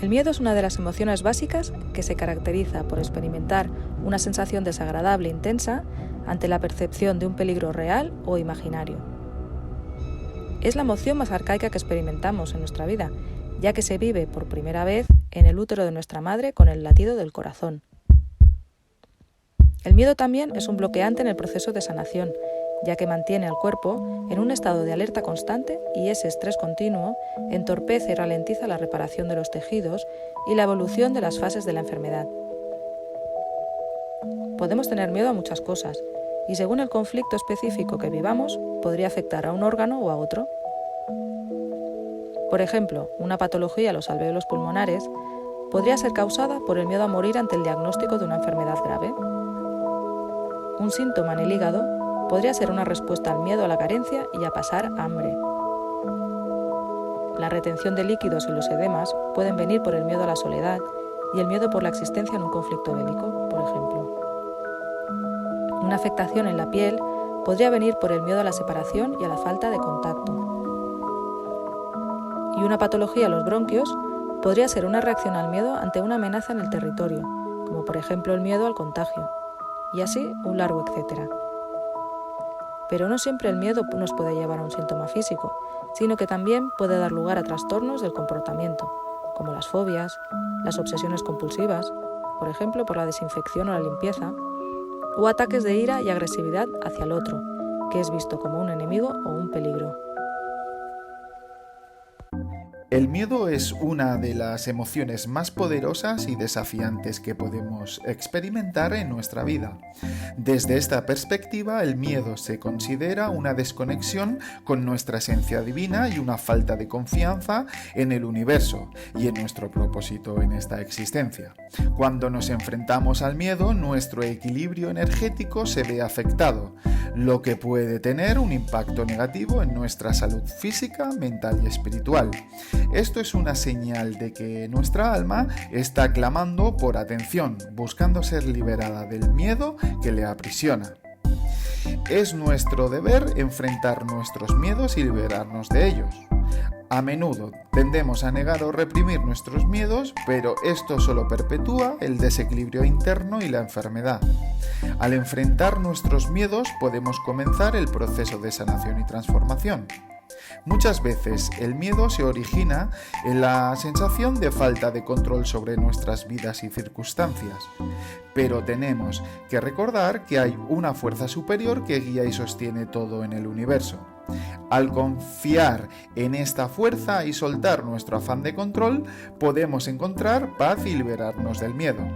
El miedo es una de las emociones básicas que se caracteriza por experimentar una sensación desagradable intensa ante la percepción de un peligro real o imaginario. Es la emoción más arcaica que experimentamos en nuestra vida, ya que se vive por primera vez en el útero de nuestra madre con el latido del corazón. El miedo también es un bloqueante en el proceso de sanación, ya que mantiene al cuerpo en un estado de alerta constante y ese estrés continuo entorpece y ralentiza la reparación de los tejidos y la evolución de las fases de la enfermedad. Podemos tener miedo a muchas cosas y según el conflicto específico que vivamos, podría afectar a un órgano o a otro. Por ejemplo, una patología a los alvéolos pulmonares podría ser causada por el miedo a morir ante el diagnóstico de una enfermedad grave. Un síntoma en el hígado podría ser una respuesta al miedo a la carencia y a pasar hambre. La retención de líquidos y los edemas pueden venir por el miedo a la soledad y el miedo por la existencia en un conflicto bélico, por ejemplo. Una afectación en la piel podría venir por el miedo a la separación y a la falta de contacto. Y una patología en los bronquios podría ser una reacción al miedo ante una amenaza en el territorio, como por ejemplo el miedo al contagio, y así un largo etcétera. Pero no siempre el miedo nos puede llevar a un síntoma físico, sino que también puede dar lugar a trastornos del comportamiento, como las fobias, las obsesiones compulsivas, por ejemplo por la desinfección o la limpieza, o ataques de ira y agresividad hacia el otro, que es visto como un enemigo o un peligro. El miedo es una de las emociones más poderosas y desafiantes que podemos experimentar en nuestra vida. Desde esta perspectiva, el miedo se considera una desconexión con nuestra esencia divina y una falta de confianza en el universo y en nuestro propósito en esta existencia. Cuando nos enfrentamos al miedo, nuestro equilibrio energético se ve afectado, lo que puede tener un impacto negativo en nuestra salud física, mental y espiritual. Esto es una señal de que nuestra alma está clamando por atención, buscando ser liberada del miedo que le aprisiona. Es nuestro deber enfrentar nuestros miedos y liberarnos de ellos. A menudo tendemos a negar o reprimir nuestros miedos, pero esto solo perpetúa el desequilibrio interno y la enfermedad. Al enfrentar nuestros miedos podemos comenzar el proceso de sanación y transformación. Muchas veces el miedo se origina en la sensación de falta de control sobre nuestras vidas y circunstancias, pero tenemos que recordar que hay una fuerza superior que guía y sostiene todo en el universo. Al confiar en esta fuerza y soltar nuestro afán de control, podemos encontrar paz y liberarnos del miedo.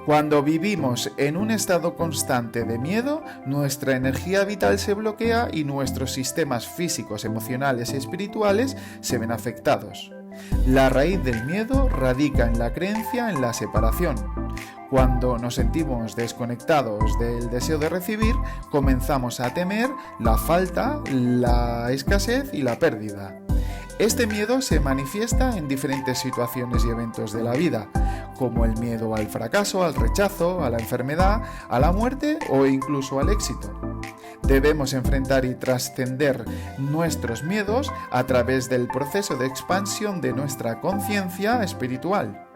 Cuando vivimos en un estado constante de miedo, nuestra energía vital se bloquea y nuestros sistemas físicos, emocionales y espirituales se ven afectados. La raíz del miedo radica en la creencia en la separación. Cuando nos sentimos desconectados del deseo de recibir, comenzamos a temer la falta, la escasez y la pérdida. Este miedo se manifiesta en diferentes situaciones y eventos de la vida, como el miedo al fracaso, al rechazo, a la enfermedad, a la muerte o incluso al éxito. Debemos enfrentar y trascender nuestros miedos a través del proceso de expansión de nuestra conciencia espiritual.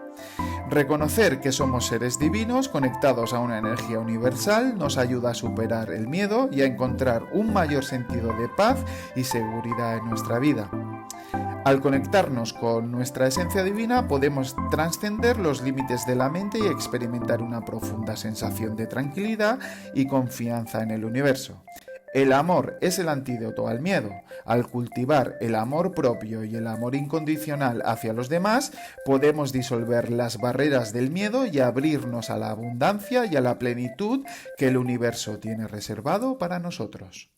Reconocer que somos seres divinos conectados a una energía universal nos ayuda a superar el miedo y a encontrar un mayor sentido de paz y seguridad en nuestra vida. Al conectarnos con nuestra esencia divina podemos trascender los límites de la mente y experimentar una profunda sensación de tranquilidad y confianza en el universo. El amor es el antídoto al miedo. Al cultivar el amor propio y el amor incondicional hacia los demás, podemos disolver las barreras del miedo y abrirnos a la abundancia y a la plenitud que el universo tiene reservado para nosotros.